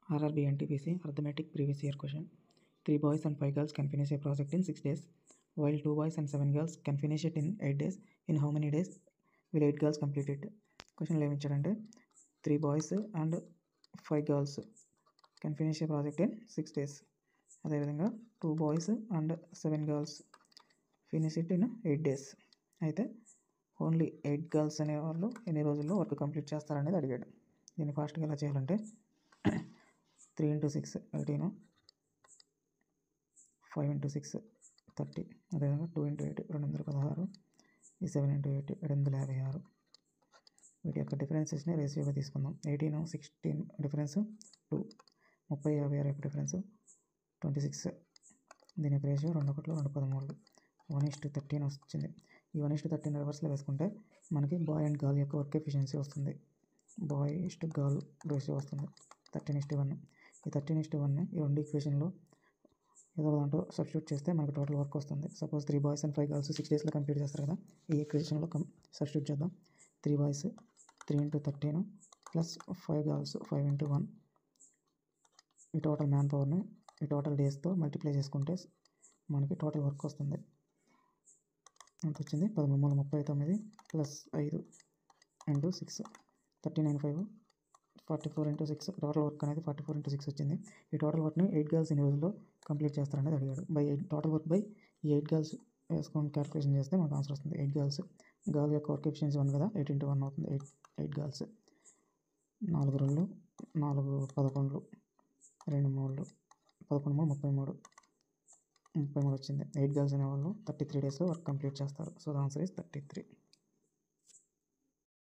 RRB NTPC Arithmetic Previous Year Question. 3 boys and 5 girls can finish a project in 6 days, while 2 boys and 7 girls can finish it in 8 days. In how many days will 8 girls complete it? Question ఏమిచ్చారంటే 3 boys and 5 girls can finish a project in 6 days. అదేవిధంగా 2 boys and 7 girls finish it in 8 days. అయితే only 8 girls అనేవాళ్ళు ఎన్ని రోజుల్లో work complete చేస్తారనేది అడిగాడు. దీన్ని ఫాస్ట్గా ఎలా చేయాలంటే 3 × 6 18, 5 × 6 30, అదేవిధంగా 2 × 8 216, ఈ 7 × 8 756. వీటి యొక్క డిఫరెన్సెస్ని రేషియోగా తీసుకుందాం. 18 16 డిఫరెన్స్ 2, 30 56 యొక్క డిఫరెన్స్ 26. దీని యొక్క రేషియో 2 1 2 13, 1:13 వచ్చింది. ఈ 1:13 రివర్స్లో వేసుకుంటే మనకి బాయ్ అండ్ గర్ల్ యొక్క వర్క్ ఎఫిషియన్సీ వస్తుంది. బాయ్ ఇస్టు గర్ల్ రేషియో వస్తుంది 13:1. ఈ 13:1ని ఈ రెండు ఈక్వేషన్లో ఏదో దాంట్లో సబ్స్టిట్యూట్ చేస్తే మనకు టోటల్ వర్క్ వస్తుంది. సపోజ్ 3 boys and 5 girls 6 డేస్లో కంప్లీట్ చేస్తారు కదా, ఈ ఈక్వేషన్లో సబ్స్టిట్యూట్ చేద్దాం. 3 boys 3 × 13 ప్లస్ 5 girls 5 × 1. ఈ టోటల్ మ్యాన్ పవర్ని ఈ టోటల్ డేస్తో మల్టిప్లై చేసుకుంటే మనకి టోటల్ వర్క్ వస్తుంది. ఎంత వచ్చింది? 13 39 ప్లస్ 5 × 6 39 5 44 × 6. టోటల్ వర్క్ అనేది 44 × 6 వచ్చింది. ఈ టోటల్ వర్క్ని 8 గర్ల్స్ ఎన్ని రోజుల్లో కంప్లీట్ చేస్తారనేది అడిగాడు. టోటల్ వర్క్ బై ఈ 8 గర్ల్స్ వేసుకొని క్యాలిక్యులేషన్ చేస్తే మనకు ఆన్సర్ వస్తుంది. 8 గర్ల్స్, గర్ల్ యొక్క వర్క్ ఎఫిషియన్సీ 1 కదా, 8 × 1 అవుతుంది. 8 గర్ల్స్, 4 2 4 11 2 3 11 33 33 వచ్చింది. 8 గర్ల్స్ అనేవాళ్ళు 33 డేస్లో వర్క్ కంప్లీట్ చేస్తారు. So the answer is 33.